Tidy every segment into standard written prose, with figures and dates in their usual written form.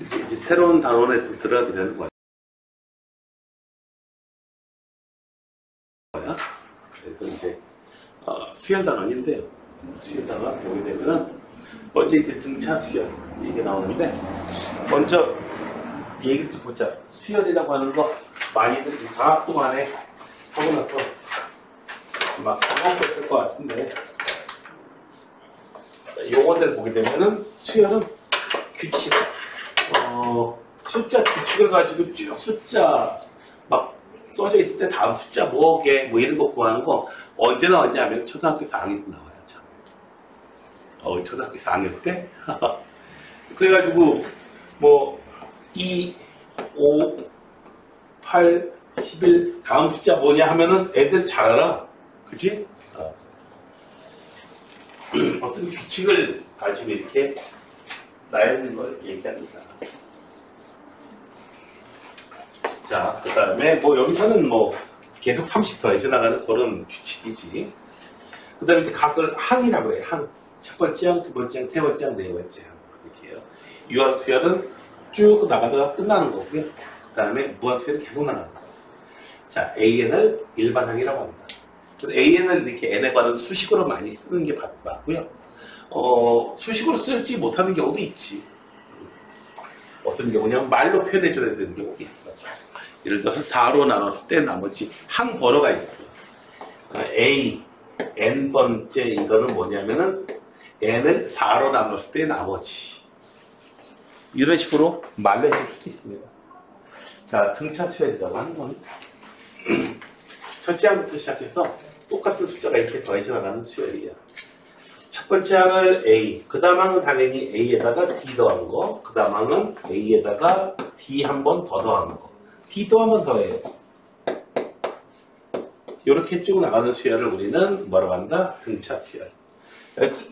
이제 새로운 단원에 또 들어가게 되는 거야. 그래서 이제 수열 단원인데요. 수열 단원 보게 되면은 먼저 이제 등차 수열 이게 나오는데 먼저 얘기를 좀 보자. 수열이라고 하는 거 많이들 방학 동안에 하고 나서 막 까먹었을 것 같은데 요거들 보게 되면은 수열은 규칙 숫자 규칙을 가지고 쭉 숫자 막 써져 있을 때 다음 숫자 뭐게 뭐 이런 거 구하는 거 언제 나왔냐면 초등학교 4학년 때 나와요. 참. 초등학교 4학년 때 그래가지고 뭐 2, 5, 8, 11 다음 숫자 뭐냐 하면은 애들 잘 알아. 그치? 어떤 규칙을 가지고 이렇게 나열된 걸 얘기합니다. 자, 그 다음에 뭐 여기서는 뭐 계속 30 더해져 나가는 그런 규칙이지. 그 다음에 이제 각을 항이라고 해요. 항. 첫 번째 항, 두 번째 항, 세 번째 항, 네 번째 항. 이렇게 해요. 유한수열은 쭉 나가다가 끝나는 거고요. 그 다음에 무한수열은 계속 나가는 거예요. 자, AN을 일반항이라고 합니다. AN을 이렇게 N에 관한 수식으로 많이 쓰는 게 맞고요. 수식으로 쓰지 못하는 경우도 있지. 어떤 경우냐면 말로 표현해줘야 되는 경우도 있어. 예를 들어서 4로 나눴을 때 나머지 항 번호가 있어. A, N번째 이거는 뭐냐면은 N을 4로 나눴을 때 나머지. 이런 식으로 말로 해줄 수도 있습니다. 자, 등차 수열이라고 하는 건 첫째 항부터 시작해서 똑같은 숫자가 이렇게 더해져 나가는 수열이에요. 첫 번째 항을 A, 그 다음 항은 당연히 A에다가 D 더한 거, 그 다음 항은 A에다가 D 한 번 더 더한 거, D 또 한 번 더해요. 이렇게 쭉 나가는 수열을 우리는 뭐라고 한다? 등차 수열.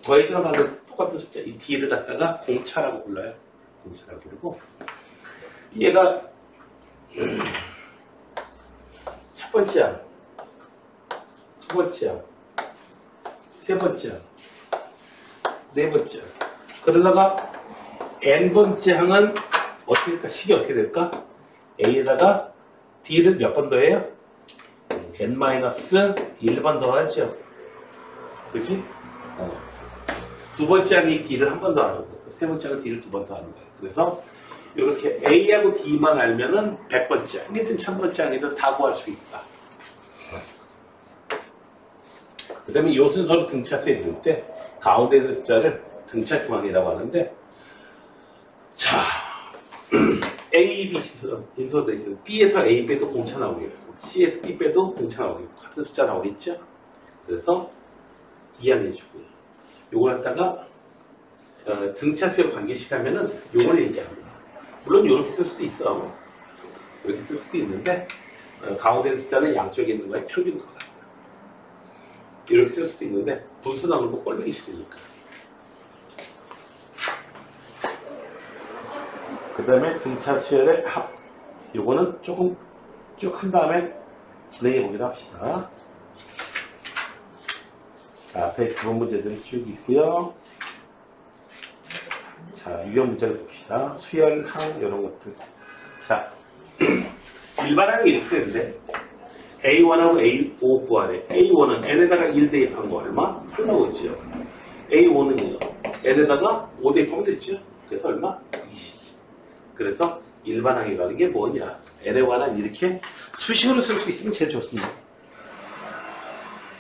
더해져 나가는 똑같은 숫자, 이 D를 갖다가 공차라고 불러요. 공차라고 부르고, 얘가 첫 번째 항, 두 번째 항, 세 번째 항, 네 번째. 그러다가 n번째 항은 어떻게 될까? 식이 어떻게 될까? A에다가 D를 몇 번 더해요? n-1번 더하죠. 그치? 두 번째 항이 D를 한 번 더 하는 거예요. 세 번째 항은 D를 두 번 더 하는 거예요. 그래서 이렇게 A하고 D만 알면은 100번째 항이든 1000번째 항이든 다 구할 수 있다. 그 다음에 이 순서로 등차수에 이룰 때 가운데 있는 숫자를 등차 중앙이라고 하는데, 자, A, B 인서되어 있어요. B에서 A 빼도 공차 나오겠고, C에서 B 빼도 공차 나오겠고, 같은 숫자 나오겠죠? 그래서 이해해주고요. 요걸 갖다가 등차수에 관계시하면은 요걸 얘기합니다. 물론 이렇게 쓸 수도 있어. 이렇게 쓸 수도 있는데, 가운데 있는 숫자는 양쪽에 있는 거에 평균 것 같다. 이렇게 쓸 수도 있는데 분수 나오는 거 꼴보기 싫으니까. 그 다음에 등차 수열의 합. 요거는 조금 쭉 한 다음에 진행해 보기로 합시다. 자, 앞에 기본 문제들이 쭉 있고요. 자, 유형 문제를 봅시다. 수열, 항, 이런 것들. 자, 일반항이 이렇게 되는데 A1하고 A5 구하래. A1은 N에다가 1 대입한 거 얼마? 8 나오죠. A5는요. N에다가 5 대입하면 됐죠. 그래서 얼마? 20. 그래서 일반항이라는 게 뭐냐? N에 관한 이렇게 수식으로 쓸 수 있으면 제일 좋습니다.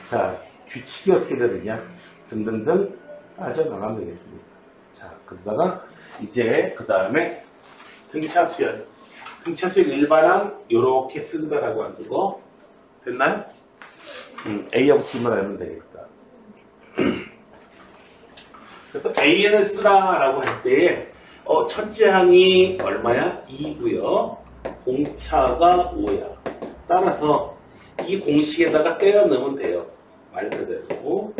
자, 규칙이 어떻게 되느냐? 등등등 따져나가면 되겠습니다. 자, 그러다가 이제 그 다음에 등차수열. 등차수열 일반항 요렇게 쓴다라고 하는 거. 됐나요? A하고 D만 알면 되겠다. 그래서 AN을 쓰라라고 할 때에 첫째 항이 얼마야? 2고요. 공차가 5야. 따라서 이 공식에다가 때려 넣으면 돼요. 말 그대로.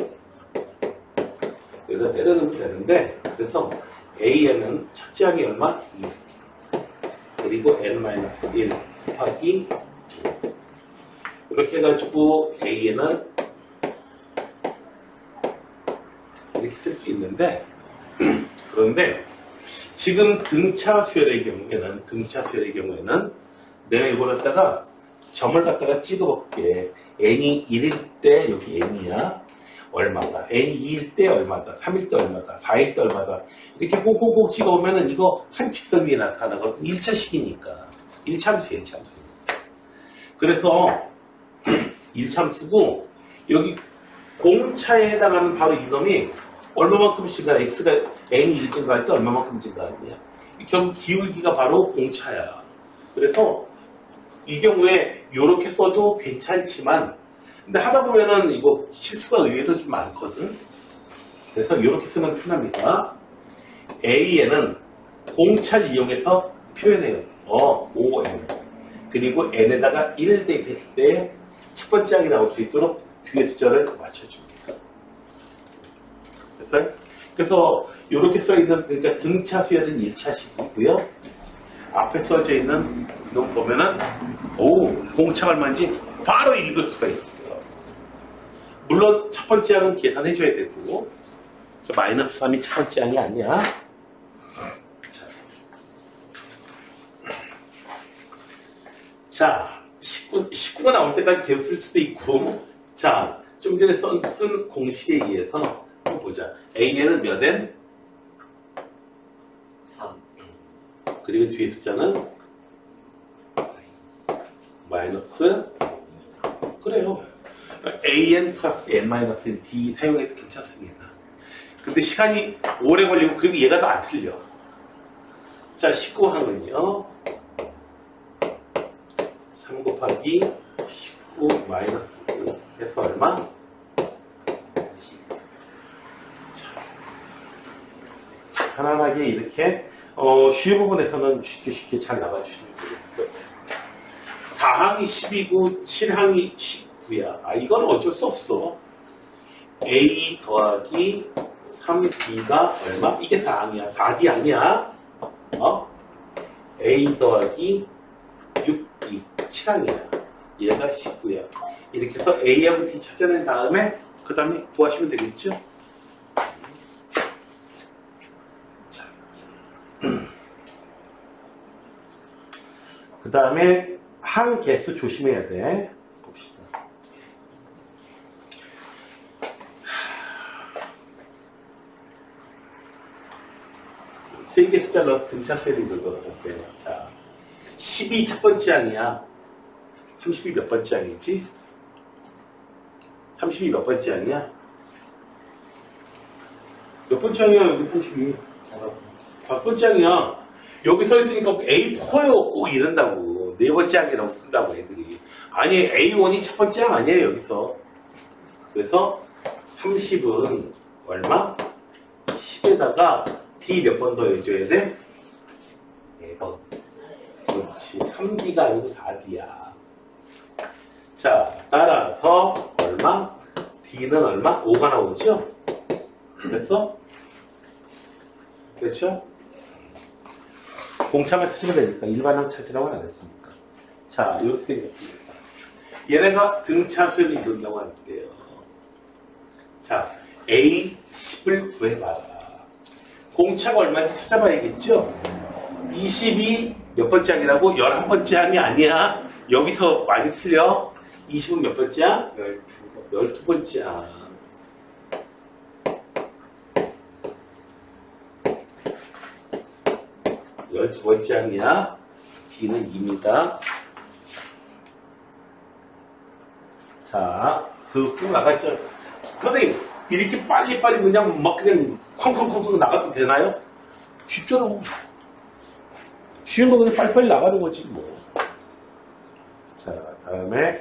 그래서 때려 넣으면 되는데, 그래서 AN은 첫째 항이 얼마? 2. 그리고 N-1 곱하기 이렇게 해가지고 A는 이렇게 쓸 수 있는데, 그런데 지금 등차 수열의 경우에는 내가 이걸 갖다가 점을 갖다가 찍어볼게. n이 1일 때 여기 n이야. 얼마다. n이 2일 때 얼마다. 3일 때 얼마다. 4일 때 얼마다. 이렇게 꼭꼭꼭 찍어보면은 이거 한 직선 위에 나타나거든. 1차식이니까. 1참수야, 1참수. 그래서 1참수고 여기 공차에 해당하는 바로 이놈이 얼마만큼 증가, x가 n이 1 증가할 때 얼마만큼 증가하느냐. 결국 기울기가 바로 공차야. 그래서 이 경우에 이렇게 써도 괜찮지만 근데 하다 보면은 이거 실수가 의외로 좀 많거든. 그래서 이렇게 쓰면 편합니다. A에는 공차를 이용해서 표현해요. ON. 그리고 N에다가 1을 대입했을 때 첫 번째 항이 나올 수 있도록 뒤에 숫자를 맞춰줍니다. 그래서 이렇게 써있는 그러니까 등차 수열은 1차식이고요. 앞에 써져 있는 거 보면은 공차가 얼마인지 바로 읽을 수가 있어요. 물론 첫 번째 항은 계산해줘야 되고 마이너스 3이 첫 번째 항이 아니야. 자, 19가 나올 때까지 계속 쓸 수도 있고 자, 좀 전에 쓴 공식에 의해서 한번 보자. A에는 몇 n? 3. 그리고 뒤에 숫자는 마이너스 그래요. an 플러스 n-n d 사용해도 괜찮습니다. 근데 시간이 오래 걸리고 그리고 얘가 더 안 틀려. 자, 19항은요 3 곱하기 19 마이너스 해서 얼마? 자, 편안하게 이렇게 쉬운 부분에서는 쉽게 잘 나가주시면 되겠고요. 4항이 10이고 7항이 19야. 이건 어쩔 수 없어. A 더하기 3D가 얼마? 이게 4항이야. 4D 아니야. A 더하기 6D 7항이야. 얘가 19야. 이렇게 해서 A하고 D 찾아낸 다음에 그 다음에 구하시면 되겠죠? 그 다음에 항 개수 조심해야 돼. 봅시다. 세 개 숫자 넣어서 등차 수열이 늘도록 할게요. 자, 10이 첫 번째 항이야. 30이 몇 번째 항이지? 30이 몇 번째 항이야? 몇 번째 항이야, 여기 30이? 5번째 항이야. 여기 서 있으니까 A4요 꼭 이런다고. 네 번째 항이라고 쓴다고 애들이. 아니, A1이 첫 번째 항 아니에요, 여기서. 그래서 30은 얼마? 10에다가 D 몇 번 더 해줘야 돼? 4번. 그렇지. 3D가 아니고 4D야. 자, 따라서 얼마? D는 얼마? 5가 나오죠? 그래서 그렇죠? 공차만 찾으면 되니까 일반항 찾으라고 안 했으니까. 자, 이렇게 생겼습니다. 얘네가 등차 수열을 이룬다고 할게요. 자, A10을 구해봐라. 공차가 얼마인지 찾아봐야겠죠? 20이 몇 번째 항이라고? 11번째 항이 아니야. 여기서 많이 틀려. 20은 몇 번째 항? 12번째 항. 두 번째 항이야. D는 2입니다. 자, 슥슥 나갔죠. 선생님, 이렇게 빨리빨리 그냥 막 그냥 쾅쾅쾅쾅 나가도 되나요? 쉽잖아. 쉬운 거 그냥 빨리빨리 나가는 거지, 뭐. 자, 다음에.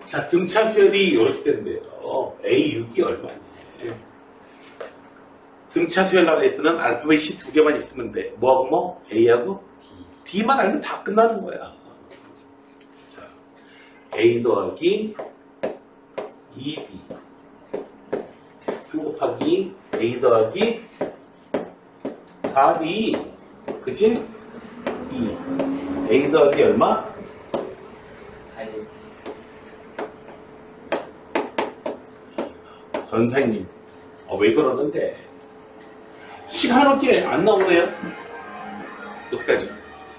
자, 등차 수열이 이렇게 되는데요. A6이 얼마냐. 등차 수열 나라에서는 알파벳이 2개만 있으면 돼. 뭐하고 뭐? A하고 D만 알면 다 끝나는 거야. 자, A 더하기 2D 3 곱하기 A 더하기 4D 그치? 2 A 더하기 얼마? 선생님 왜 그러는데? 수식 하나밖에 안 나오네요. 어떻게 하죠?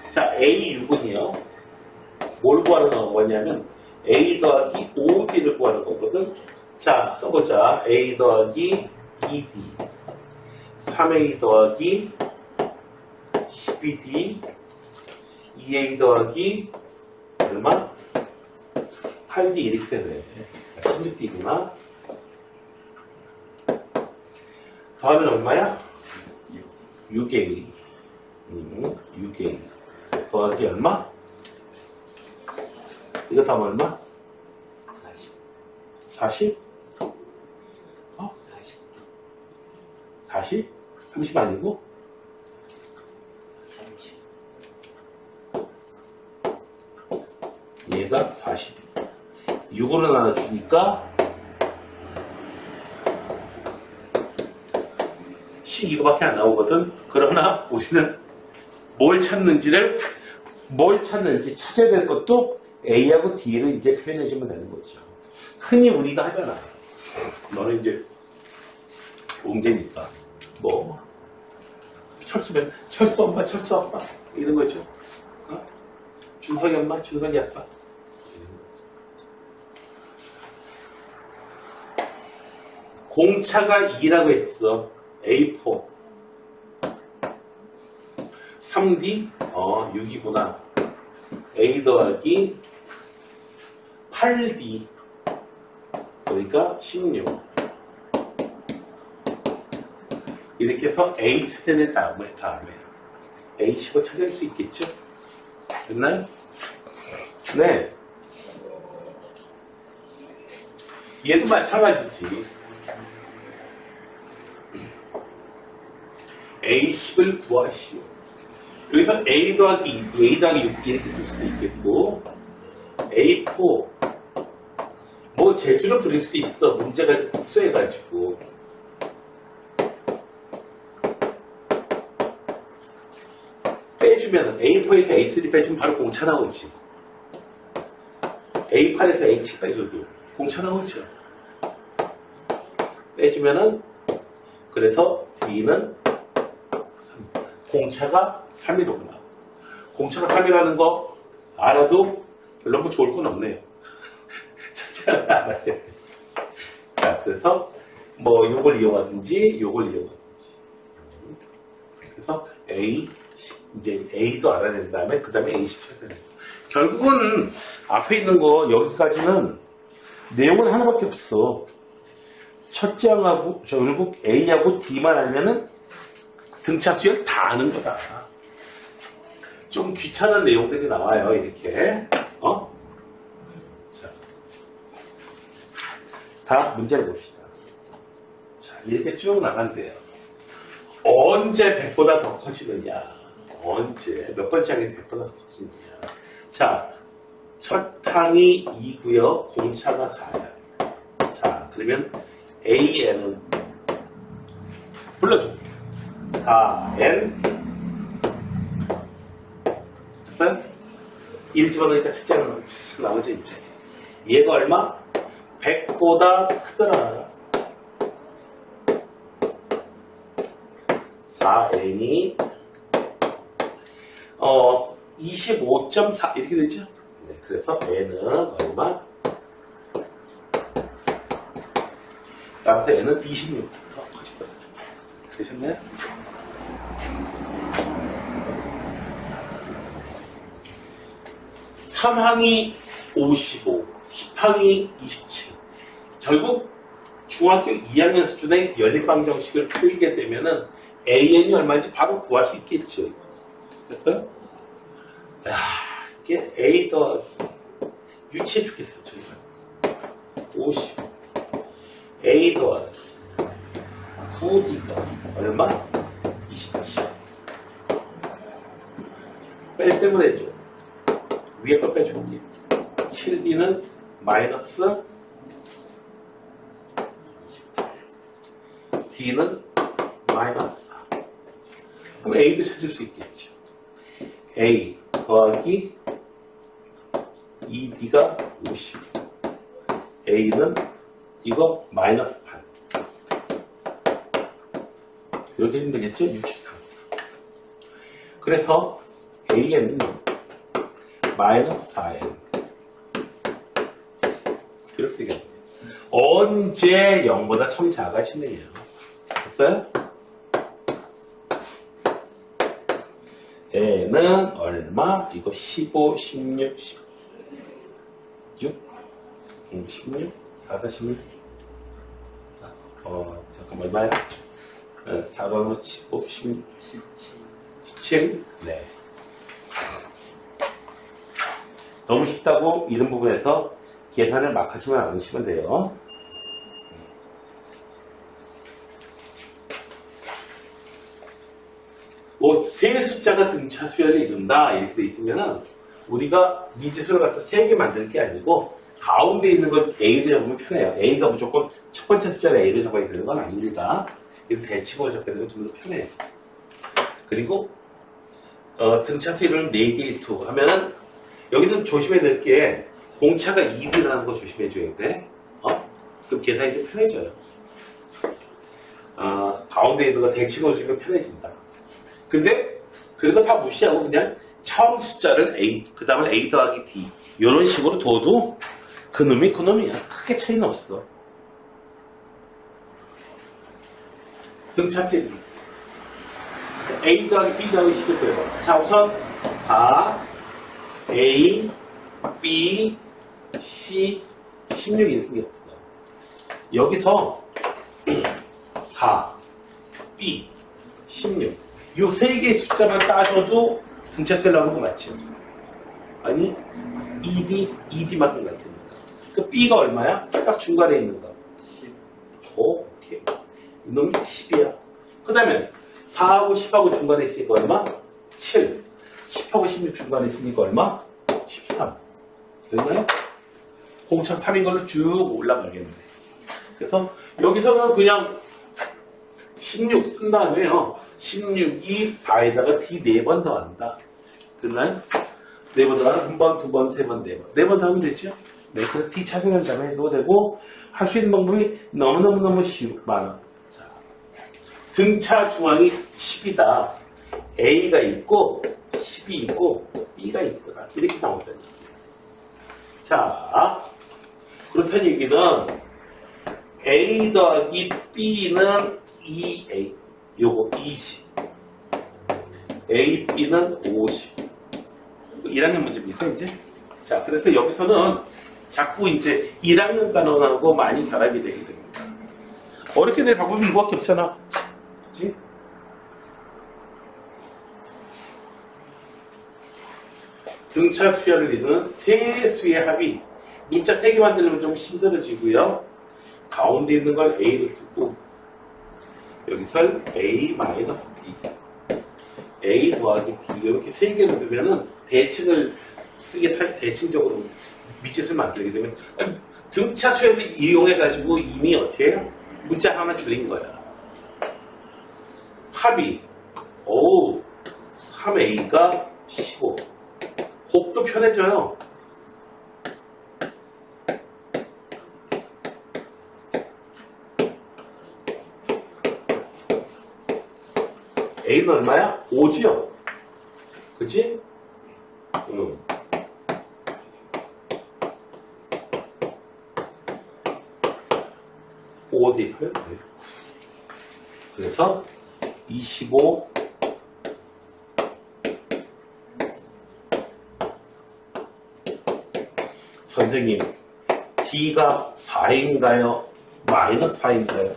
자, A6은요. 뭘 구하는 거냐면 A 더하기 5D를 구하는 거거든. 자, 써보자. A 더하기 2D 3A 더하기 12D 2A 더하기 얼마? 8D 이렇게 되네. 16D구나. 더하면 얼마야? 6A 6A 더하기 얼마? 이거 더하면 얼마? 40? 40? 30 아니고? 30. 얘가 40. 6으로 나눠주니까 12거밖에 안 나오거든. 그러나 우리는 뭘 찾는지 찾아야 될 것도 A하고 D를 이제 표현해주면 되는 거죠. 흔히 우리가 하잖아. 너는 이제 옹제니까 뭐 철수면 철수 엄마 철수 아빠 이런 거죠. 어? 준석이 엄마 준석이 아빠. 공차가 2라고 했어. A4 3D 6이구나. A 더하기 8D 그러니까 16 이렇게 해서 A 찾아낸 다음에 A15 찾을 수 있겠죠? 됐나요? 네. 얘도 마찬가지지. A10을 구하시오. 여기서 A 더하기 2D, A 더하기 6D 이렇게 쓸 수도 있겠고 A4 뭐 제주로 부릴 수도 있어. 문제가 특수해가지고 빼주면 A4에서 A3 빼주면 바로 공차 나오지. A8에서 A7 빼줘도 공차 나오죠. 빼주면은 그래서 D는 3. 공차가 3이로구나. 공차가 3이라는 거 알아도 별로 뭐 좋을 건 없네요. 알아야 돼. 자, 그래서 뭐 요걸 이용하든지 요걸 이용하든지. 그래서 이제 A도 알아낸 다음에 그 다음에 A10 찾아야 돼. 결국은 앞에 있는 거 여기까지는 내용은 하나밖에 없어. 첫째 항하고 결국 A하고 D만 알면은 등차수열 다 아는 거다. 좀 귀찮은 내용들이 나와요. 이렇게 자, 다 문제를 봅시다. 자, 이렇게 쭉 나간대요. 언제 100보다 더 커지느냐? 언제 몇 번째 항이 100보다 더 커지느냐? 자, 첫 항이 2고요. 공차가 4야. 자, 그러면 AN은 불러줘. 4N 1 집어넣으니까 숫자가 나오죠. 이제 얘가 얼마? 100보다 크더라. 4N이 25.4 이렇게 되죠. 네, 그래서 N은 얼마? 따라서 N은 26 더 커지다. 되셨나요? 3항이 55, 10항이 27. 결국 중학교 2학년 수준의 연립방정식을 풀게 되면은 AN이 얼마인지 바로 구할 수 있겠죠. 됐어요? 이게 A 더 유치해 주겠어. 정말. 50. A 더하기 9D가 얼마? 27. 뺄셈을 해줘. 위에 거 빼줄게. 7D는 마이너스 D는 마이너스 4. 그럼 A도 찾을 수 있겠죠. A 더하기 2D가 50. A는 이거 마이너스 8. 이렇게 해주면 되겠죠? 63. 그래서 AN은 마이너스 4N. 이렇게 되겠네요. 언제 0보다 1000이 작아지느냐. 됐어요? N은 얼마? 이거 15, 16, 16? 16? 4, 4, 16? 잠깐만, 얼마야? 4번은 15, 16, 17? 네. 너무 쉽다고 이런 부분에서 계산을 막 하지만 않으시면 돼요. 뭐, 세 숫자가 등차 수열을 이룬다. 이렇게 돼 있으면은, 우리가 미지수를 갖다 세 개 만들 게 아니고, 가운데 있는 걸 A로 잡으면 편해요. A가 무조건 첫 번째 숫자를 A로 잡아야 되는 건 아닙니다. 이렇게 대칭으로 잡게 되면 좀 더 편해요. 그리고, 등차 수열을 4개의 수 하면은, 여기서 조심해야 될 게, 공차가 2D라는 거 조심해줘야 돼. 그럼 계산이 좀 편해져요. 가운데 있는 거 대칭으로 주면 편해진다. 근데 그거 다 무시하고 그냥 처음 숫자를 A, 그 다음에 A 더하기 D 이런 식으로 둬도 그놈이 그놈이야. 크게 차이는 없어. 등차수 A 더하기 B 더하기 C를 빼봐. 자, 우선 4 A, B, C 16 이렇게 생겼어요. 여기서 4 B 16 이 세 개의 숫자만 따셔도 등차수열 나오는 거 맞죠? 아니, ED만큼 같으니까. 그 B가 얼마야? 딱 중간에 있는 거. 10. 오케이. 이놈이 10이야. 그 다음에 4하고 10하고 중간에 있으니까 얼마? 7. 10하고 16 중간에 있으니까 얼마? 13. 됐나요? 공차 3인 걸로 쭉 올라가겠네. 그래서 여기서는 그냥 16 쓴 다음에요. 16이 4에다가 D 4번 더한다. 됐나요? 4번 더하면 한 번, 두 번, 세 번, 네 번. 4번 더하면 되죠? 네, 그래서 D 차승을 잡아도 되고, 할 수 있는 방법이 너무너무너무 많아. 자, 등차 중앙이 10이다. A가 있고, 10이 있고, B가 있구나. 이렇게 나오거든요. 자, 그렇다는 얘기는, A 더하기 B는 2A. 요거 20. A, B는 50. 1학년 문제입니다, 이제. 자, 그래서 여기서는 자꾸 이제 1학년 단원하고 많이 결합이 되게 됩니다. 어렵게 될 방법이 이거밖에 없잖아. 그치? 등차 수열을 이루는 세 수의 합이 문자 3개 만들려면 좀 힘들어지고요. 가운데 있는 걸 A로 두고 여기서 A-D A 더하기 D 이렇게 3개를 두면은 대칭을 쓰게 대칭적으로 미지수를 만들게 되면 등차 수열을 이용해가지고 이미 어떻게 해요? 문자 하나 줄인 거야. 합이 3A가 15 곱도 편해져요. A는 얼마야? 5지요? 그치? 5 대입하면 돼요. 그래서 25 선생님 D가 4인가요? 마이너스 4인가요?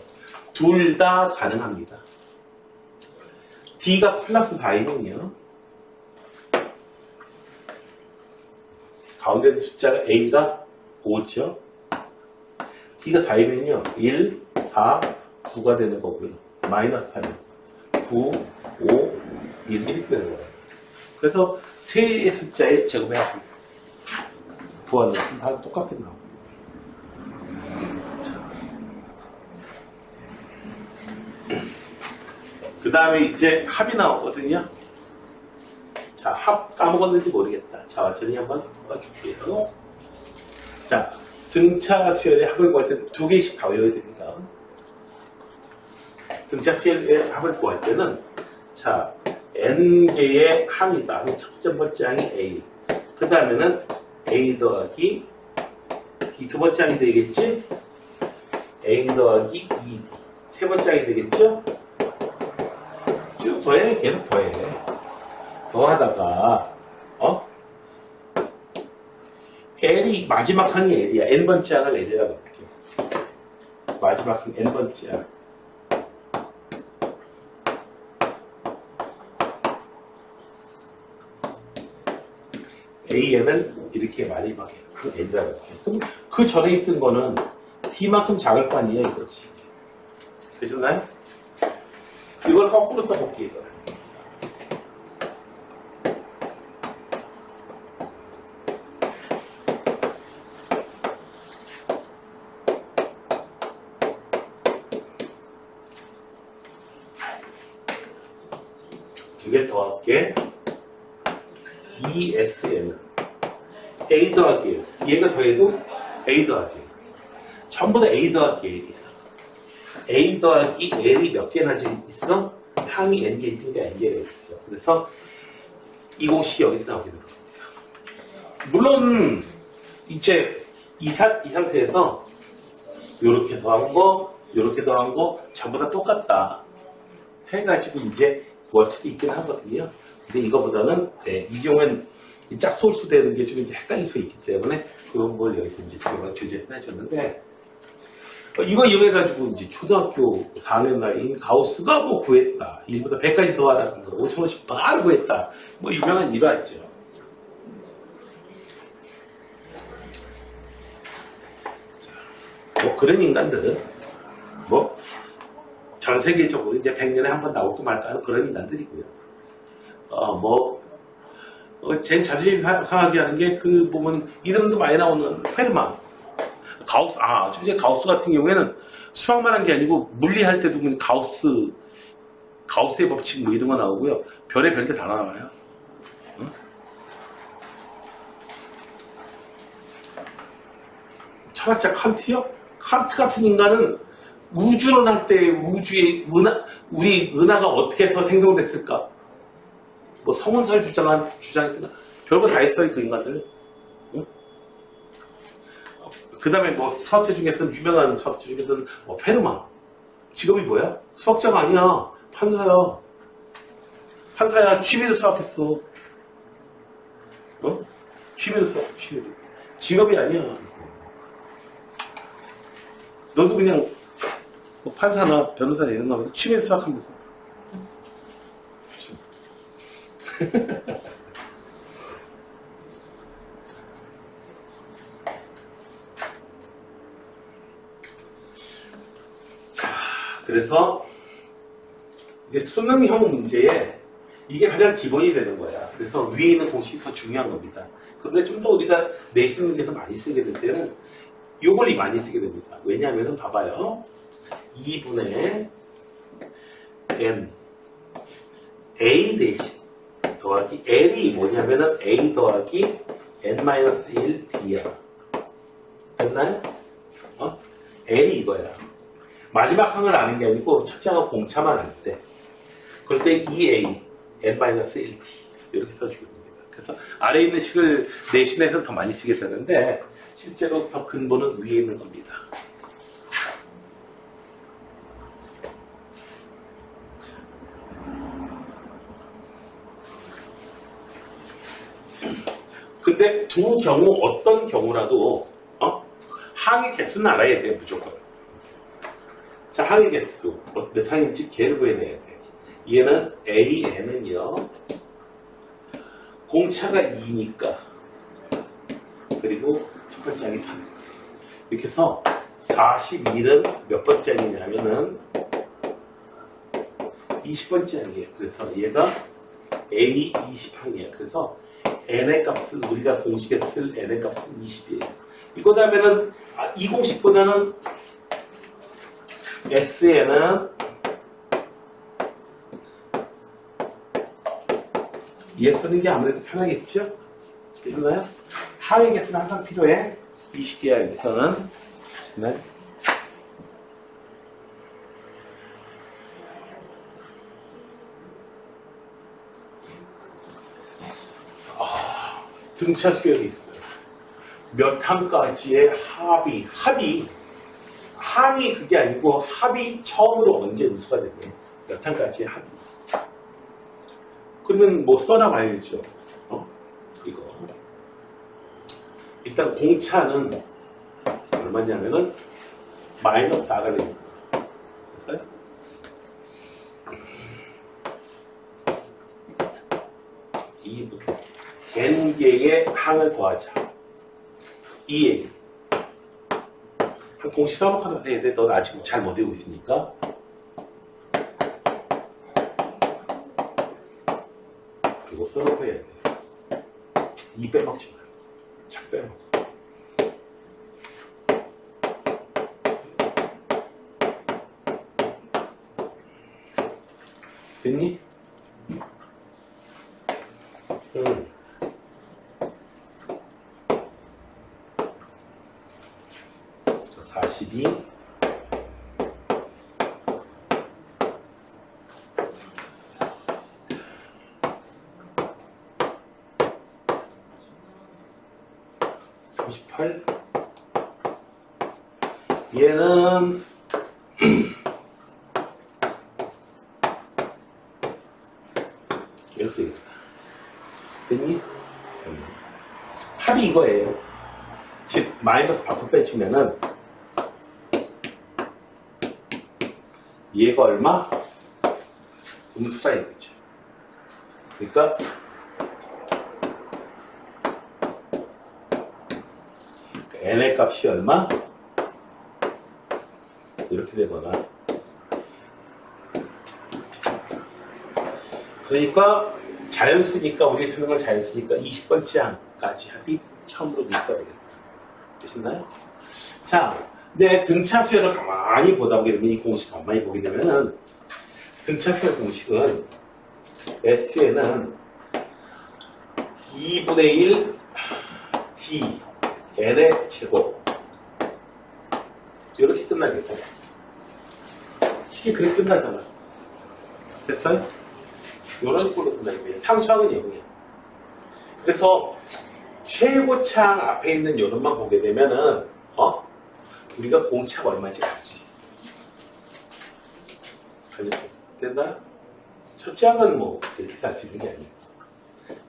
둘 다 가능합니다. D가 플러스 4이면요. 가운데 있는 숫자가 A가 5죠. D가 4이면요. 1, 4, 9가 되는 거고요. 마이너스 8, 9, 5, 1 이렇게 되는 거예요. 그래서 세 숫자의 제곱해야 합니다. 부하는 것은 다 똑같게 나옵니다. 그 다음에 이제 합이 나오거든요. 자, 합 까먹었는지 모르겠다. 자, 완전히 한번 봐줄게요. 자, 등차 수열의 합을 구할 때 2개씩 다 외워야 됩니다. 등차수의 합을 구할 때는 자 n개의 항이다. 첫 번째 항이 a. 그 다음에는 a 더하기 이 두 번째 항이 되겠지? a 더하기 2d. 세 번째 항이 되겠죠? 쭉 더해. 계속 더해. 더하다가 L이 마지막 항이 L이야. n번째 항을 L이라고 할게. 마지막 항 n번째 항. AN을 이렇게 마지막 항 L이라고 할게. 그럼 그 전에 있던 거는 D만큼 작을 거 아니야 이거지. 되셨나요? 이걸 거꾸로 써볼게 이거. 두 개 더할게. ESN은 A 더하기 얘가 더해도 A 더하기 전부 다 A 더하기 L이야. A 더하기 L이 몇 개나 지금 있어? 항이 N개 있으니까 N개가 있어. 그래서 이 공식이 여기서 나오게 되는 겁니다. 물론 이제 이 상태에서 요렇게 더한 거 요렇게 더한 거 전부 다 똑같다 해가지고 이제 구할 수도 있긴 하거든요. 근데 이거보다는 이 경우엔 짝소수 되는 게 좀 이제 헷갈릴 수 있기 때문에 그런 걸 여기서 이제 주제를 해줬는데 이거 이용해가지고 이제 초등학교 4학년 나이인 가우스가 뭐 구했다. 1보다 100까지 더하라는 거 5,000원씩 바로 구했다. 뭐 유명한 일화죠. 뭐 그런 인간들은 뭐 전 세계적으로 이제 100년에 한 번 나올까 말까 하는 그런 인간들이고요. 제일 자존심 상하게 하는 게 그 보면 이름도 많이 나오는 페르마. 가우스, 이제 가우스 같은 경우에는 수학만 한 게 아니고 물리할 때도 그냥 가우스의 법칙 뭐 이런 거 나오고요. 별의 별들 다 나와요. 응? 철학자 칸트요? 칸트 같은 인간은 우주론 할 때 우주의 우리 은하가 어떻게 해서 생성됐을까? 뭐 성운설 주장했던가 별거 다 했어요 그 인간들. 응? 그 다음에 뭐 수학자 중에서는 유명한 수학자 중에서는 뭐 페르마. 직업이 뭐야? 수학자가 아니야. 판사야. 판사야. 취미로 수학했어. 취미로 수학. 취미로. 직업이 아니야. 너도 그냥 뭐 판사나 변호사나 이런 거 하면서 취미로 수학하면서 자, 그래서 이제 수능형 문제에 이게 가장 기본이 되는 거야. 그래서 위에 있는 공식이 더 중요한 겁니다. 그런데 좀 더 우리가 내신 문제에서 많이 쓰게 될 때는 요걸 많이 쓰게 됩니다. 왜냐하면 봐봐요. 2분의 n a 대신 더하기 L이 뭐냐면은 A 더하기 n-1D야. 됐나요? L이 이거야. 마지막 항을 아는 게 아니고 첫째 항은 공차만 알 때. 그럴 때 2A n-1D 이렇게 써주게 됩니다. 그래서 아래에 있는 식을 내신에서 더 많이 쓰게 되는데 실제로 더 근본은 위에 있는 겁니다. 근데 두 경우 어떤 경우라도 항의 개수는 알아야 돼 무조건. 자, 항의 개수 몇 항인지 걔를 구해내야 돼. 얘는 AN은요 공차가 2니까 그리고 첫 번째 항이 3 이렇게 해서 41은 몇 번째 항이냐면은 20번째 항이에요. 그래서 얘가 A 20항이에요. 그래서 n의 값은 우리가 공식에 쓸 n의 값은 20이에요. 이거 다음에는 이 공식보다는 SN은 얘 쓰는 게 아무래도 편하겠죠? 되셨나요? 하위 개수는 항상 필요해. 20개야 여기서는. 되셨나요? 등차 수열이 있어요. 몇 항까지의 항이 그게 아니고 합이 처음으로 언제 음수가 되냐. 몇 항까지의 합이. 그러면 뭐 써놔봐야죠. 이거. 일단 공차는 얼마냐면은 마이너스 4가 됩니다. 됐어요? 이부터 n개의 항을 더하자. 2a. 한 공식 써놓고 해야 돼. 넌 아직 잘 못 외우고 있으니까. 이거 써놓고 해야 돼. 2 빼먹지 마. 착 빼먹어. 됐니? 응. 42 38 얘는 이렇게 되겠다. 됐니? 합이 이거예요. 즉 마이너스 바꿔 빼주면은 얘가 얼마? 음수가 있겠죠. 그러니까 n의 값이 얼마? 이렇게 되거나. 그러니까 자연수니까 우리 설명을 자연수니까 20번째 항까지 합이 처음으로 음수가 되겠다. 되셨나요? 자, 내 등차 수열을 가만히 보다 보게 되면 이 공식 가만히 보게 되면은 등차 수열 공식은 S에는 2분의 1 D N의 제곱 이렇게 끝나겠다. 식이 그렇게 끝나잖아. 됐어요? 이런 식으로 끝나겠다. 상수항은 0이야. 그래서 최고차항 앞에 있는 요런만 보게 되면은 우리가 공차가 얼마인지 알 수 있어. 됐나? 첫째 항은 뭐 이렇게 알 수 있는 게 아니에요.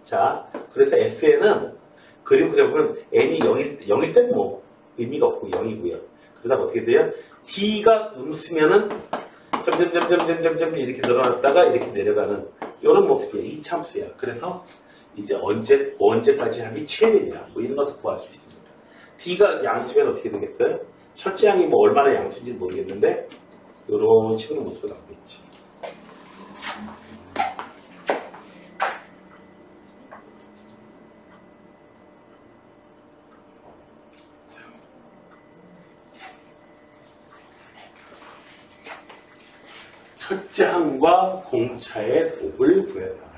자, 그래서 S에는 그림 그려보면 n이 0일 때는 뭐 의미가 없고 0이고요. 그러다 어떻게 돼요? D가 음수면은 점점 이렇게 늘어났다가 이렇게 내려가는 이런 모습이야. 이 참수야. 그래서 이제 언제까지 합이 최대냐 뭐 이런 것도 구할 수 있습니다. D가 양수면 어떻게 되겠어요? 첫째 항이 뭐 얼마나 양수인지 모르겠는데 이런 식으로 모습이 나오겠지. 첫째 항과 공차의 곱을 구해봐라.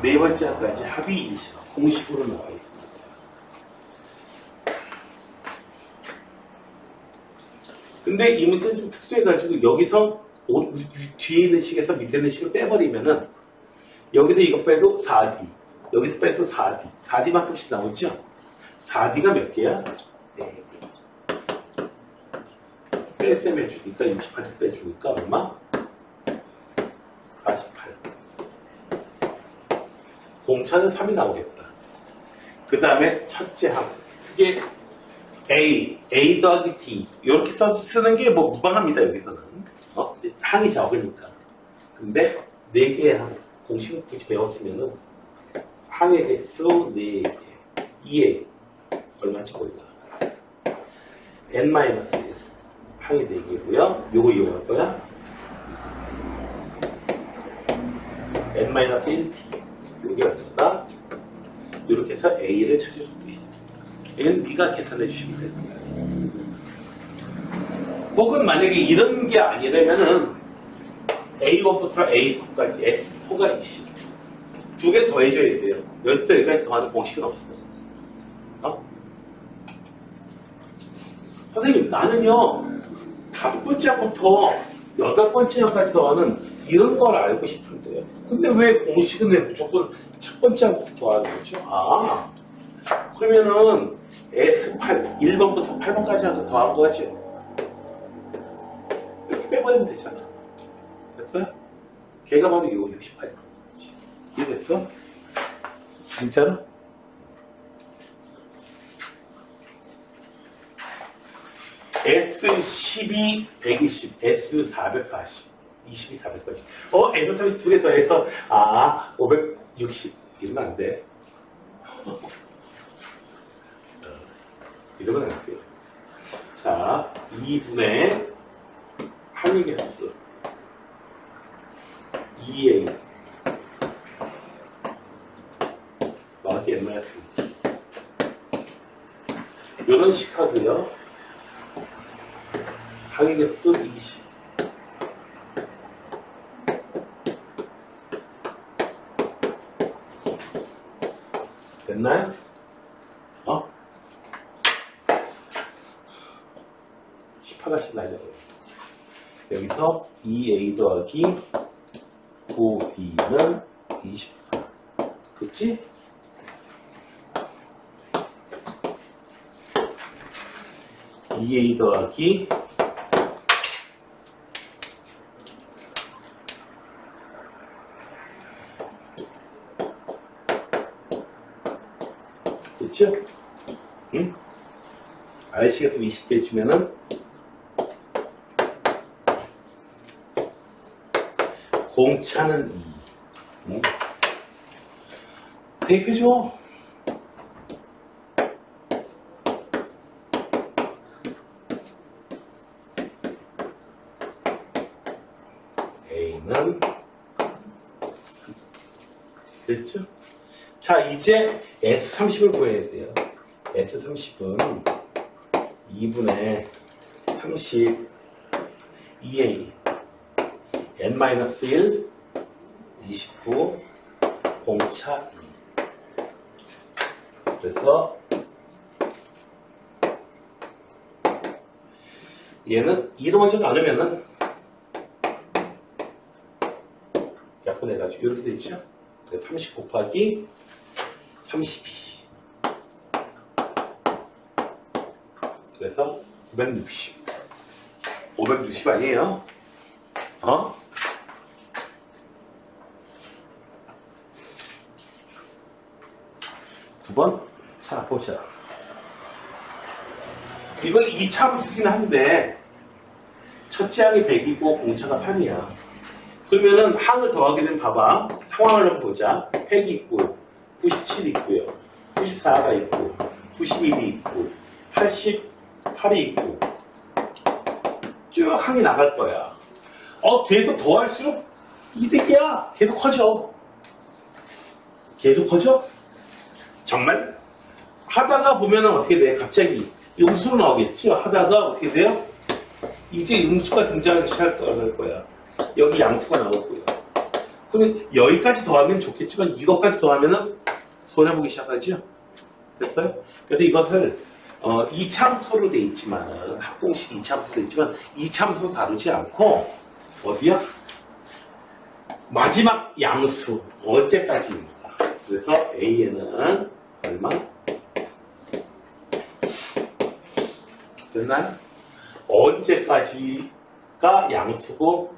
네 번째 항까지 합이 공식으로 나와 있습니다. 근데 이 문제는 좀 특수해가지고 여기서 뒤에 있는 식에서 밑에 있는 식을 빼버리면은 여기서 이거 빼도 4D, 여기서 빼도 4D, 4D만큼씩 나오죠? 4D가 몇 개야? 네. 빼셈 해주니까 68을 빼주니까 얼마? 48. 공차는 3이 나오겠다. 그 다음에 첫째 항. 이게 A 더하기 D. 이렇게 쓰는 게 뭐 무방합니다, 여기서는. 항이 적으니까. 근데 4개의 항. 공식을 굳이 배웠으면은 항의 개수 4개. 2에 얼마인지 보일까? N-1. 항이 4개고요. 요거 이용할 거야. N-1t. 요게 얼마다? 이렇게 해서 A를 찾을 수도 있습니다. 얘는 네가 계산해 주시면 됩니다. 혹은 만약에 이런 게 아니라면은 A1부터 A4까지 X4가 있지. 2개 더해줘야 돼요. 여기서 여기까지 더하는 공식은 없어요. 선생님, 나는요, 5번째 항부터 8번째 항까지 더하는 이런 걸 알고 싶은데요. 근데 왜 공식은 왜 무조건 첫 번째 항부터 더하는 거죠? 아, 그러면은 S8, 1번부터 8번까지 더한 거지. 이렇게 빼버리면 되잖아. 됐어요? 걔가 바로 이거 68이라는 거지. 이해됐어? 진짜로? S12, 120, S440, 22, 440. S30 두 개 더해서, 560. 이러면 안 돼. 이러면 안 돼요. 자, 2분의 항의 개수. 2A. 마치 옛날에 이런 식 하고요. 항의 개수 20. 됐나요? 18가씩 날려서 여기서 2A 더하기 9B는 24. 그치? EA 더하기 됐죠? 응? RC가 20개 주면은 공차는 2. 응? 대표죠? A는 3. 됐죠? 자, 이제 S30을 구해야 돼요. S30은 2분의 30 2A N-1 29 공차 2. 그래서 얘는 2로 먼저 나누면은 약분해가지고 이렇게 되죠. 30 곱하기 32. 그래서 960. 560 아니에요? 두 번? 자, 보자. 이걸 2차 함수긴 한데, 첫째 항이 100이고 공차가 3이야. 그러면은 항을 더하게 되면 봐봐. 상황을 한번 보자. 100이 있고, 97 있고요. 94가 있고, 91이 있고, 88이 있고, 쭉 항이 나갈 거야. 계속 더할수록 이득이야. 계속 커져. 계속 커져? 정말? 하다가 보면은 어떻게 돼? 갑자기 음수로 나오겠죠? 하다가 어떻게 돼요? 이제 음수가 등장하기 시작할 거야. 여기 양수가 나오고요. 그러면 여기까지 더하면 좋겠지만 이것까지 더하면은 손해보기 시작하죠? 됐어요? 그래서 이것을 2참수로 돼 있지만은 합공식 2참수로 돼 있지만 2참수 다루지 않고 어디야? 마지막 양수 어제까지입니다. 그래서 A에는 얼마? 됐나요? 언제까지가 양수고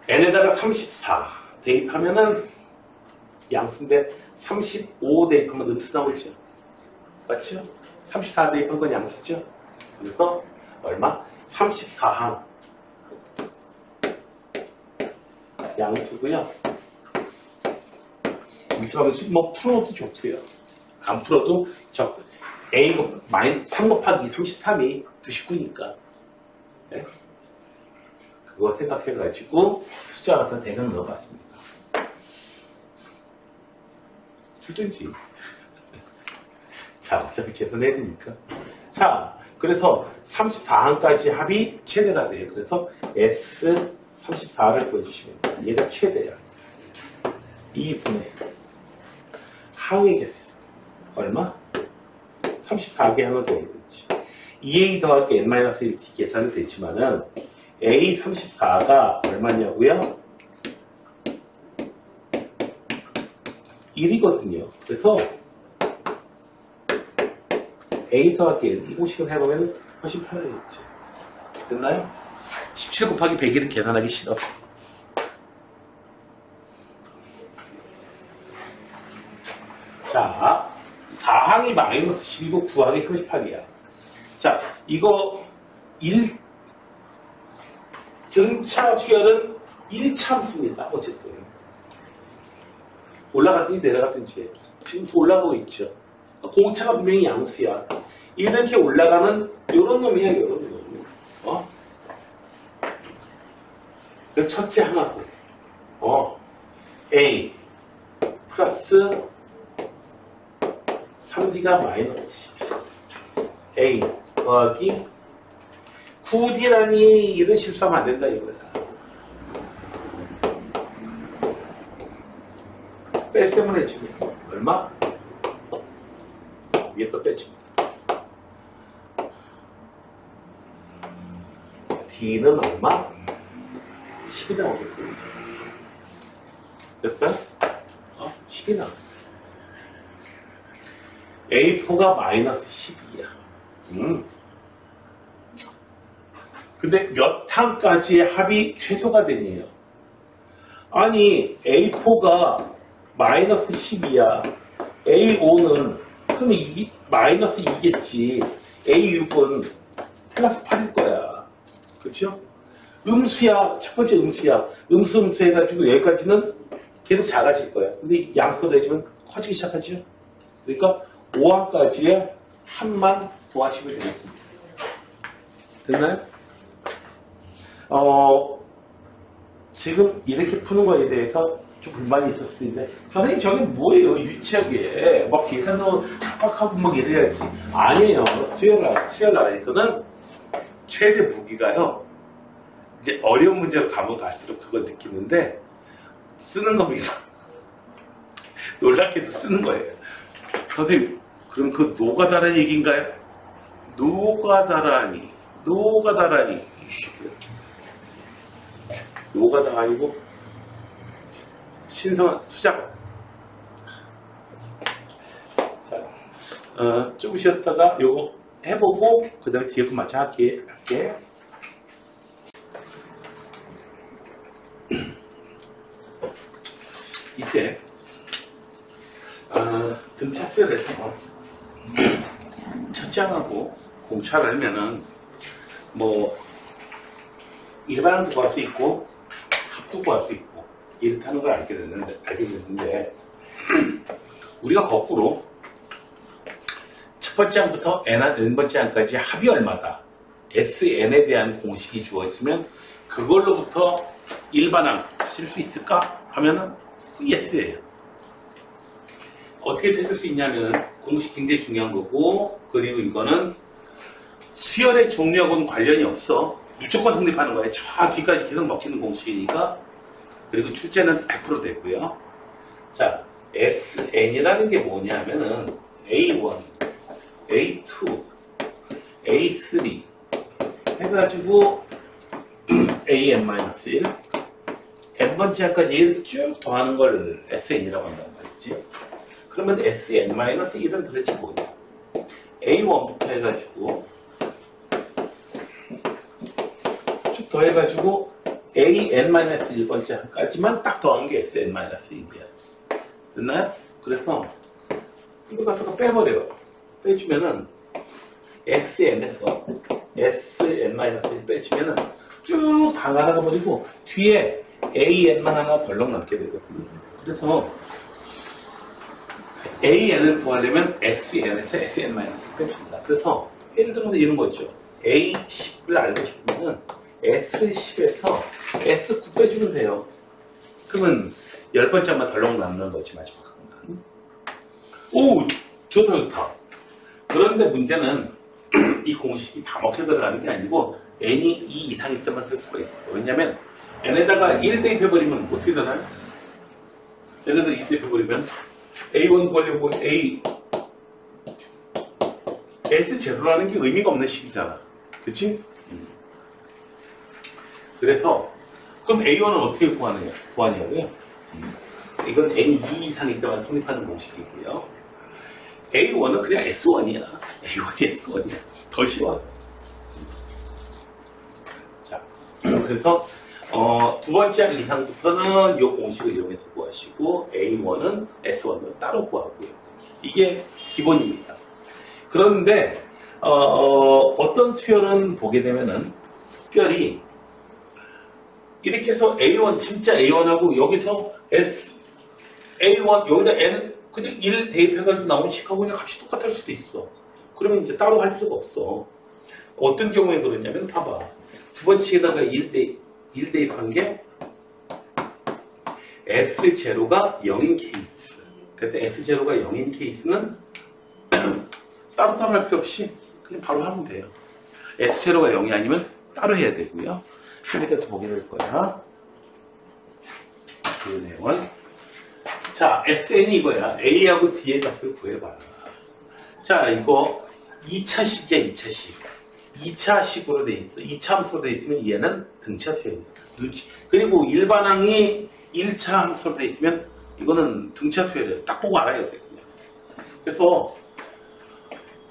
n에다가 34 대입하면은 양수인데 35 대입하면 음수 나오죠. 맞죠? 34 대입한 건 양수죠. 그래서 얼마? 34항 양수고요. 미수하면서 뭐 풀어도 좋고요. 안 풀어도 A 3 곱하기 33이 99니까 네? 그거 생각해가지고 숫자 같은 대강 넣어봤습니다. 줄든지 자, 어차피 계산해야 되니까. 자, 그래서 34항까지 합이 최대가 돼요. 그래서 S34를 보여주시면 돼요. 얘가 최대야. 2분의 항의 개수 얼마? 34개 항을 더해야지. 2A 더하기 N-1 계산은 되지만은 A34가 얼마냐고요? 1이거든요. 그래서 A 더하기 1 이 공식을 해보면 훨씬 편하겠죠. 됐나요? 17 곱하기 101은 계산하기 싫어. 자, 4항이 마이너스 10이고 9항이 38이야. 자, 이거 1등차 수열은 1차함수입니다. 어쨌든. 올라갔든지 내려갔든지. 지금 또 올라가고 있죠. 공차가 분명히 양수야. 이렇게 올라가는 요런 놈이야, 요런 놈. 그 첫째 항하고, A 플러스 3D가 마이너스 10. A 더하기 굳이라니 이런 실수하면 안 된다 이거야. 뺄셈을 해주면 얼마? 위에 거 빼지. D는 얼마? 10이 나오겠군요. 됐어요? 10이 나와. A4가 마이너스 12야. 근데 몇 항까지의 합이 최소가 되네요. 아니, A4가 마이너스 10이야. A5는, 그럼 마이너스 2겠지. A6은 플러스 8일 거야. 그쵸? 음수야. 첫 번째 음수야. 음수 해가지고 여기까지는 계속 작아질 거야. 근데 양수가 되지면 커지기 시작하죠. 그러니까 5항까지의 합만 구하시면 되겠습니다. 됐나요? 지금 이렇게 푸는 거에 대해서 좀 불만이 있을 수도 있는데, 선생님 저게 뭐예요? 유치하게 막 계산도 팍팍하고 막 이래야지. 아니에요. 수열 안에서는 최대 무기가요, 이제 어려운 문제로 가면 갈수록 그걸 느끼는데 쓰는 겁니다. 놀랍게도 쓰는 거예요. 선생님, 그럼 그 노가다라는 얘기인가요? 노가다라니 노가다가 아니고 신성한 수작. 자, 조금 쉬었다가 요거 해보고 그 다음에 뒤에 거 마저 할게. 이제 등차 수열에서 첫째 항하고 공차를 하면은 뭐 일반항도 구할 수 있고 합도 구할 수 있고 이렇다는 걸 알게 됐는데 우리가 거꾸로 첫 번째 항부터 n번째 항까지 합이 얼마다, SN에 대한 공식이 주어지면 그걸로부터 일반항 찾을 수 있을까 하면은 yes예요. 어떻게 찾을 수 있냐면 공식 굉장히 중요한 거고, 그리고 이거는 수열의 종류하고는 관련이 없어. 무조건 성립하는 거예요. 저 뒤까지 계속 먹히는 공식이니까. 그리고 출제는 100% 되고요. 자, SN이라는 게 뭐냐면은 A1, A2, A3 해가지고 AN-1 n번째 항까지 얘를 쭉 더하는 걸 SN이라고 한단 말이지. 그러면 SN-1은 도대체 뭐냐? A1부터 해가지고 쭉 더해가지고 AN-1번째 항까지만 딱 더한 게 SN-1이야. 됐나요? 그래서 이거 갖다가 빼버려요. 빼주면은 SN에서 SN-1을 빼주면은 쭉 다 나가 버리고 뒤에 AN만 하나 덜렁 남게 되거든요. 그래서 AN을 구하려면 SN에서 SN-을 빼줍니다. 그래서 예를 들어서 이런 거 있죠. A10을 알고 싶으면 S10에서 S9 빼주면 돼요. 그러면 10번째 한번 덜렁 남는 거지, 마지막 항만. 오, 좋다. 그런데 문제는 이 공식이 다 먹혀 들어가는 게 아니고 n이 2 이상일 때만 쓸 수가 있어. 왜냐면 n에다가 1 대입해버리면 어떻게 되나요? n에다가 2 대입해버리면 A1 구하려고 S0라는 게 의미가 없는 식이잖아. 그치? 그래서 그럼 A1은 어떻게 구하냐고요? 이건 N2 이상일 때만 성립하는 공식이고요. A1은 그냥 S1이야. A1이 S1이야. 더 쉬워요. 자, 그래서 두 번째 항 이상부터는 이 공식을 이용해서 구하시고 A1은 S1을 따로 구하고요. 이게 기본입니다. 그런데 어떤 수열은 보게 되면은 특별히 이렇게 해서 A1 진짜 A1하고 여기서 A1 여기다 N 그냥 1 대입해가지고 나온 식하고 그냥 값이 똑같을 수도 있어. 그러면 이제 따로 할 필요가 없어. 어떤 경우에 그러냐면 봐봐. 두 번째에다가 1 대입한 게 S0가 0인 케이스. 그래서 S0가 0인 케이스는 따로따로 할 필요 없이 그냥 바로 하면 돼요. S0가 0이 아니면 따로 해야 되고요. 좀 이따 또 보게 될 거야. 그 내용은. 자, SN이 이거야. A하고 D의 값을 구해봐라. 자, 이거 2차식이야, 2차식. 2차식으로 돼 있어. 2차 함수로 돼 있으면 얘는 등차 수열이야. 그리고 일반항이 1차 함수로 돼 있으면 이거는 등차 수열이야. 딱 보고 알아야 돼, 그냥. 그래서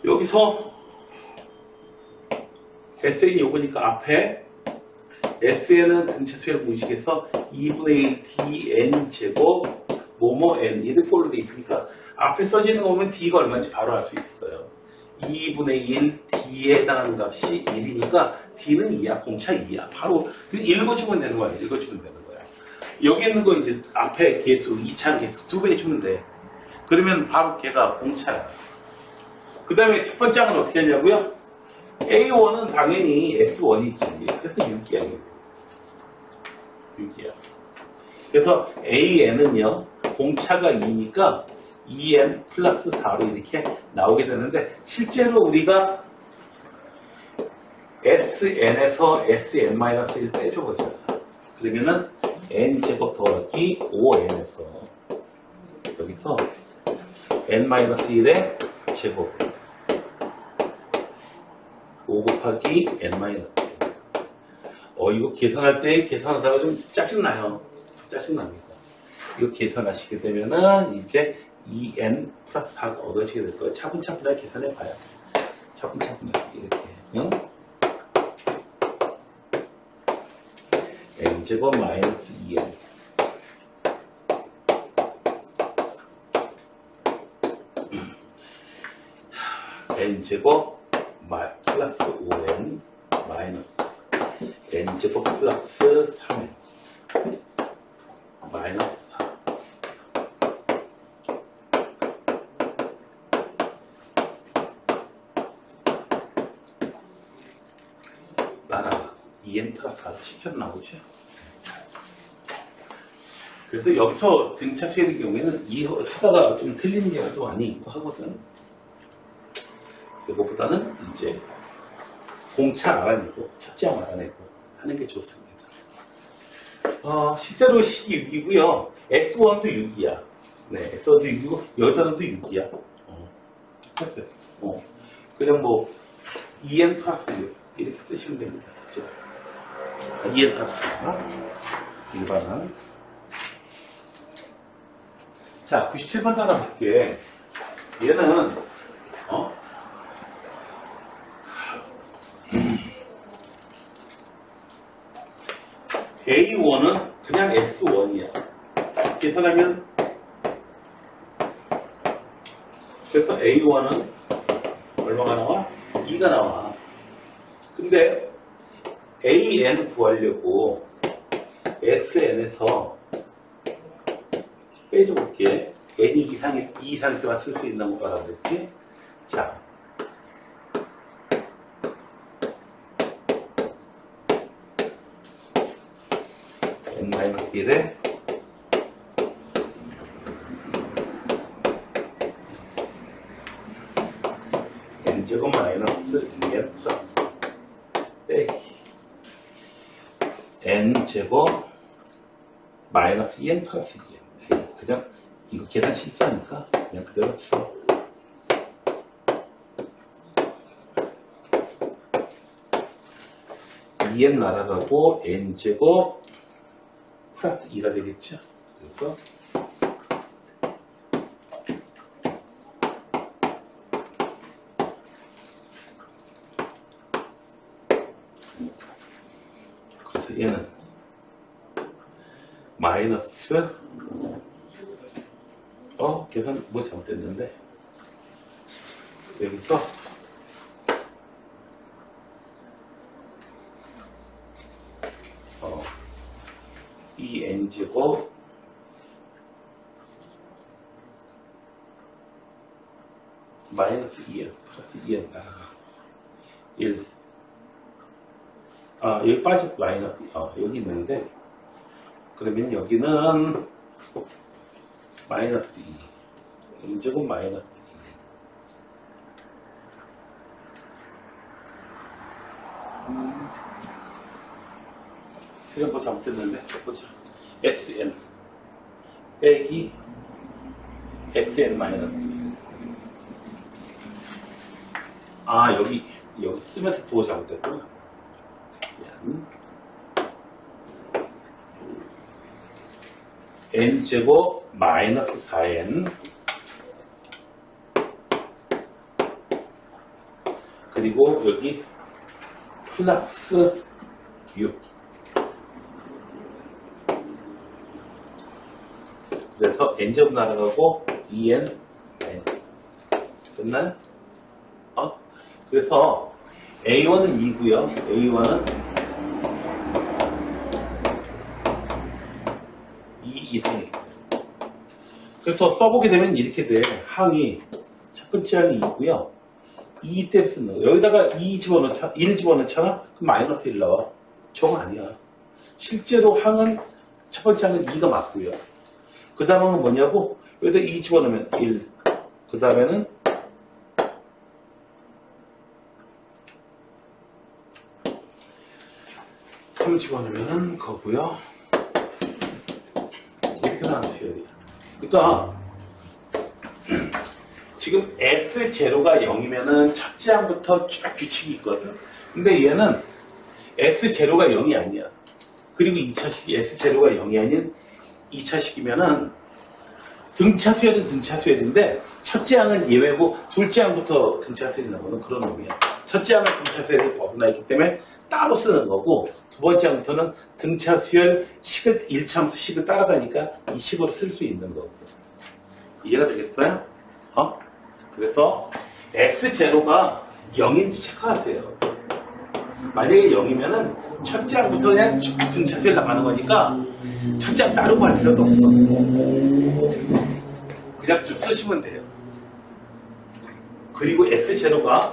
여기서 SN이 요거니까 앞에 SN은 등차 수열 공식에서 2분의 1 dn 제곱 뭐뭐 n 이렇게 꼴로 돼 있으니까 앞에 써지는 거 보면 d가 얼마인지 바로 알 수 있어요. 2분의 1 d에 해당하는 값이 1이니까 d는 2야. 공차 2야. 바로 읽어주면 되는 거야. 읽어주면 되는 거야. 여기 있는 거 이제 앞에 개수 2차 개수 2배 주면 돼. 그러면 바로 걔가 공차야. 그 다음에 첫 번째 항은 어떻게 하냐고요? A1은 당연히 S1이지. 그래서 6이야. 6이야. 그래서 AN은요, 공차가 2니까 2n 플러스 4로 이렇게 나오게 되는데, 실제로 우리가 SN에서 SN-1 빼줘보자. 그러면은 N제곱 더하기 5N에서 여기서 N-1의 제곱 5 곱하기 N-1 이거 계산할 때 계산하다가 좀 짜증나요. 짜증납니다. 이거 계산하시게 되면은 이제 2n 플러스 4가 얻어지게 될 거예요. 차분차분하게 계산해 봐요. 차분차분하게 이렇게. 응? n제곱 마이너스 2n n제곱 플러스 5n 마이너스 n제곱 플러스 3n 마이너스 4 따라 2n 플러스 4가 실제로 나오죠. 그래서 여기서 등차 수열의 경우에는 이 하다가 좀 틀리는 경우도 많이 있고 하거든. 이거보다는 이제 공차 알아내고 첫째 알아내고 하는 게 좋습니다. 실제로 식이 6이고요. S1도 6이야. 네, S1도 6이고 여자도 6이야. 그냥 뭐 2n 플러스 6 이렇게 쓰시면 됩니다. 그죠? 2n 플러스 4 일반항. 자, 97번 단어 볼게. 얘는 A1은 그냥 S1이야. 계산하면 그래서 A1은 얼마가 나와? 2가 나와. 근데 AN 구하려고 SN에서 빼줘볼게. N이 2 이상일 때만 쓸 수 있는 거라고 그랬지? 자. N-1에 N제곱 마이너스 2N 플러스 빼기 N제곱 마이너스 2N 플러스 2N. 그냥 이거 계산 실수하니까 그냥 그대로 써. N 날아가고 N제곱 플러스 2가 되겠죠. 그래서 얘는 마이너스 계산 뭐 잘못됐는데 여기서 이 n제곱 마이너스 2n 플러스 2n 나가가 1 여기 빠져 마이너스 여기 있는데 그러면 여기는 마이너스 2 n제곱 마이너스 2 이건 뭐 잘못됐는데 보자. sn 빼기 sn 마이너스 2 여기 쓰면서 도 잘못됐구나. n제곱 마이너스 4n 그리고 여기 플러스 6 그래서 n제곱 날아가고 2n 끝나요? 그래서 a1은 2고요. a1은 2 이상이 그래서 써보게 되면 이렇게 돼. 항이 첫 번째 항이 2고요. 2 때부터 넣는 거. 여기다가 2 집어넣자, 1 집어넣잖아? 그럼 마이너스 1 나와. 저거 아니야. 실제로 항은 첫 번째 항은 2가 맞고요. 그 다음은 뭐냐고? 여기다 2 집어넣으면 1. 그 다음에는 3 집어넣으면 거고요. 이렇게 나오는 수열이야. 그러니까 지금 S0가 0이면은 첫째 항부터 쭉 규칙이 있거든. 근데 얘는 S0가 0이 아니야. 그리고 2차식이 S0가 0이 아닌 2차식이면은 등차 수열은 등차 수열인데 첫째 항은 예외고 둘째 항부터 등차 수열이 나오는 그런 의미야. 첫째 항은 등차 수열을 벗어나 있기 때문에 따로 쓰는 거고 두 번째 항부터는 등차 수열 식을 1차함수 식을 따라가니까 이 식으로 쓸 수 있는 거고. 이해가 되겠어요? 그래서 S0가 0인지 체크해야 돼요. 만약에 0이면은 첫째 항부터 그냥 쭉 등차 수열 나가는 거니까 첫째 항 따로 할 필요도 없어. 그냥 쭉 쓰시면 돼요. 그리고 S0가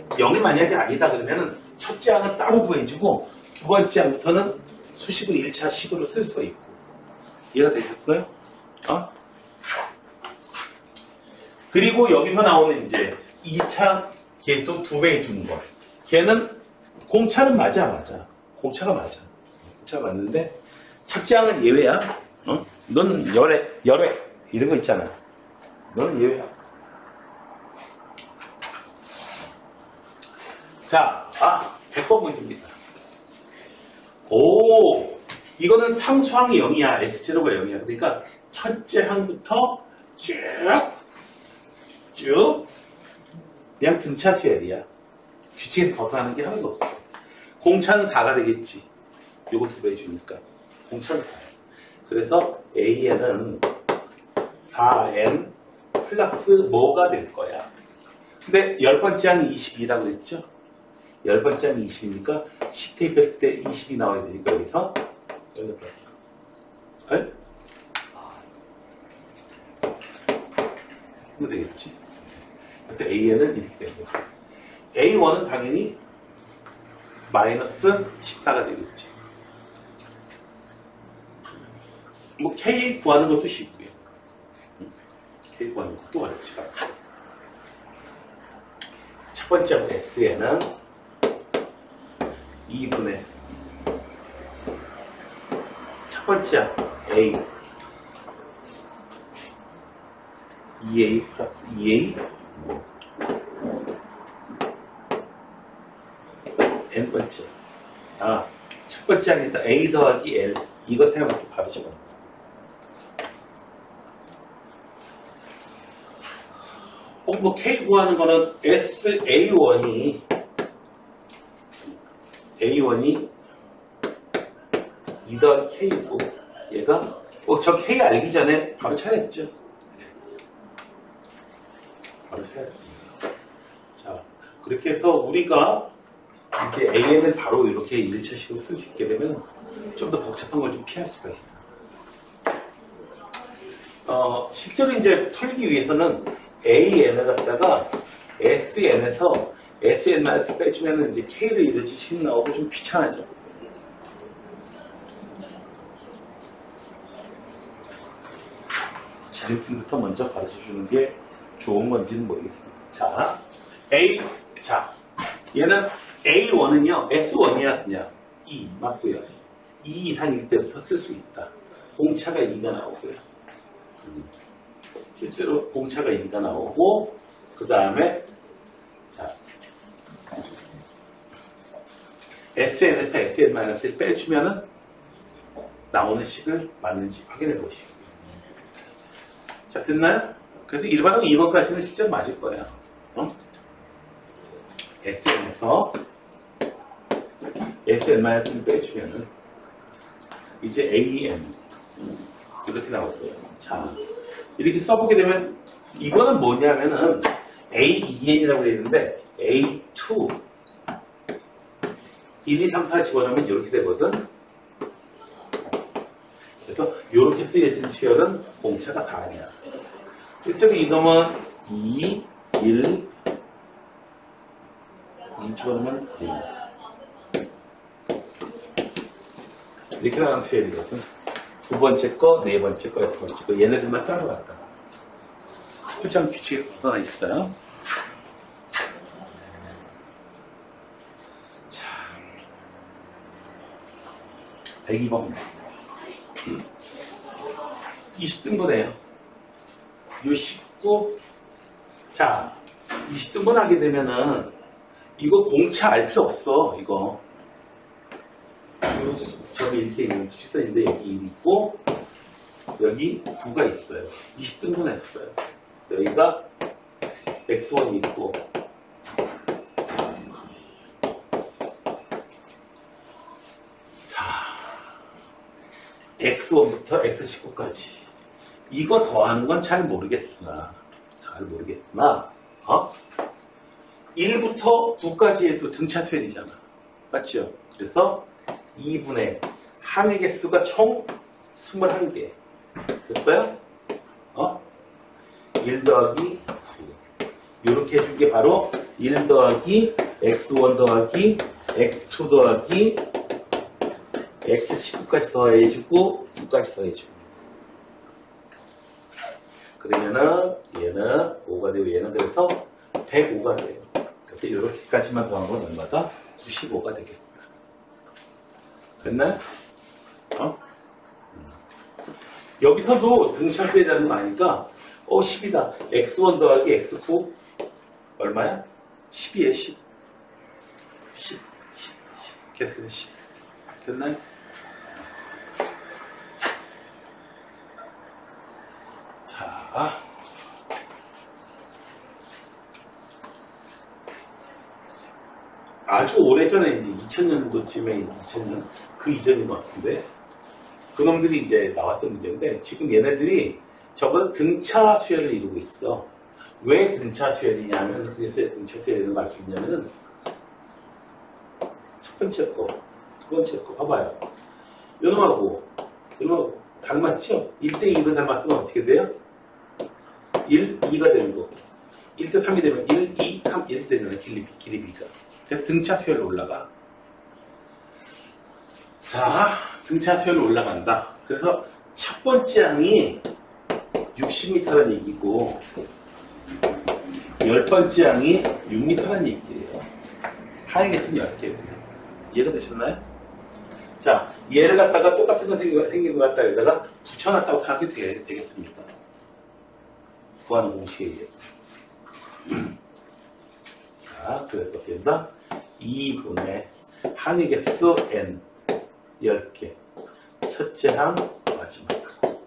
0이 만약에 아니다 그러면은 첫째 항은 따로 구해주고 두 번째 항부터는 수식을 1차 식으로 쓸 수 있고. 이해가 되셨어요? 그리고 여기서 나오는 이제 2차 계속 2배 준 거. 걔는 공차는 맞아. 공차가 맞아. 공차가 맞는데 첫째 항은 예외야. 너는 열애 이런 거 있잖아. 너는 예외야. 자, 100번 문제입니다. 이거는 상수항이 0이야. S0가 0이야. 그러니까 첫째 항부터 쭉 그냥 등차 수열이야. 규칙에서 벗어나는 게 하나도 없어. 공차는 4가 되겠지. 요거 2배 주니까. 공차는 4야. 그래서 AN은 4N 플러스 뭐가 될 거야. 근데 10번째 항이 22라고 그랬죠? 10번째 항이 20이니까 식 대입했을 때 20이 나와야 되니까 여기서 쓰면 되겠지. 그래서 AN은 이렇게 되는 거야. A1은 당연히 마이너스 14가 되겠지. 뭐 K 구하는 것도 쉽고요. K 구하는 것도 어렵지가 않죠. 첫 번째 항 S에는 2분의 첫 번째 항 A 2A 플러스 2A n번째. 첫 번째 항에다 A 더하기 L. 이거 생각하면 바로 집어넣어. 뭐 K 구하는 거는 A1이 더하기 K이고, 얘가, 저 K 알기 전에 바로 찾았죠? 바로 찾았습니다. 자, 그렇게 해서 우리가 이제 AN을 바로 이렇게 1차식으로 쓸 수 있게 되면 좀 더 복잡한 걸 좀 피할 수가 있어. 실제로 이제 풀기 위해서는 AN을 갖다가 SN에서 SN만 빼주면 이제 K를 이렇게 식 나오고 좀 귀찮아져. 자립팀부터 먼저 가르쳐 주는 게 좋은 건지는 모르겠습니다. 자, 얘는 A1은요, S1이야, 그냥. 2, 맞고요. 2 이상일 때부터 쓸 수 있다. 공차가 2가 나오고요. 실제로 공차가 2가 나오고, 그 다음에, 자, SN에서 SN-1을 빼주면은, 나오는 식을 맞는지 확인해 보시고. 자, 됐나요? 그래서 일반적으로 2번까지는 실제로 맞을 거예요. SN에서 SN-1을 빼주면은 이제 AN 이렇게 나오고요. 자, 이렇게 써보게 되면 이거는 뭐냐면은 A2N이라고 되어 있는데 A2 1, 2, 3, 4 집어넣으면 이렇게 되거든. 그래서 이렇게 쓰여진 수열은 공차가 4냐. 실제로 이놈은 2, 1, 2 집어넣으면 1. 이렇게 나가는 수열이거든. 두 번째 거, 네 번째 거, 여섯 번째 거. 얘네들만 따로 갔다. 첫 번째 규칙이 하나 있어요. 자, 102번. 20등분해요. 요 19. 자, 20등분 하게 되면은, 이거 공차 알 필요 없어, 이거. 저기 이렇게 있는 수치선인데, 여기 1 있고, 여기 9가 있어요. 20등분 했어요. 여기가 X1이 있고, 자, X1부터 X19까지. 이거 더하는 건 잘 모르겠으나, 1부터 9까지 해도 등차 수열이잖아. 맞죠? 그래서 2분의 함의 개수가 총 21개. 됐어요? 1 더하기 9. 이렇게 해준 게 바로 1 더하기 X1 더하기 X2 더하기 X19까지 더해주고 9까지 더해주고. 그러면은 얘는 5가 되고 얘는 그래서 105가 돼요. 그래서 이렇게까지만 더한 건 얼마다? 95가 되겠다. 됐나요? 여기서도 등차수에 거 아니까 10이다. X1 더하기 X9 얼마야? 10이에요. 10. 계속해서 10. 됐나요? 자, 아주 오래전에 이제 2000년도쯤에 2000년 그 이전인 것 같은데 그놈들이 이제 나왔던 문제인데 지금 얘네들이 저보다 등차 수열을 이루고 있어. 왜 등차 수열이냐면 그래서 등차 수열을 알 수 있냐면은 첫 번째 거, 두 번째 거 봐봐요. 요놈하고 닮았죠? 1대2로 닮았으면 어떻게 돼요? 1, 2가 되는 거. 1대 3이 되면 1, 2, 3, 1 되잖아. 길이비가. 그래서 등차 수열로 올라가. 자, 등차 수열로 올라간다. 그래서 첫 번째 항이 60m라는 얘기고 10번째 항이 6m라는 얘기예요. 항의 개수는 10개고요. 이해가 되셨나요? 자, 얘를 갖다가 똑같은 거 생긴 것 같다 여기다가 붙여놨다고 생각이 되겠습니다. 구하는 공식에 의해. 자, 그래서 어떻게 된다? 2분의 항의 개수 n 10개. 첫째 항, 마지막 항.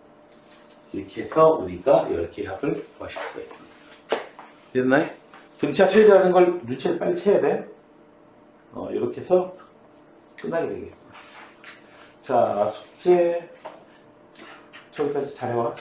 이렇게 해서 우리가 10개의 합을 구하실 수가 있습니다. 됐나요? 등차 수열이라는 걸 눈치를 빨리 채야 돼. 이렇게 해서 끝나게 되겠습니다. 자, 숙제 저기까지 잘해와.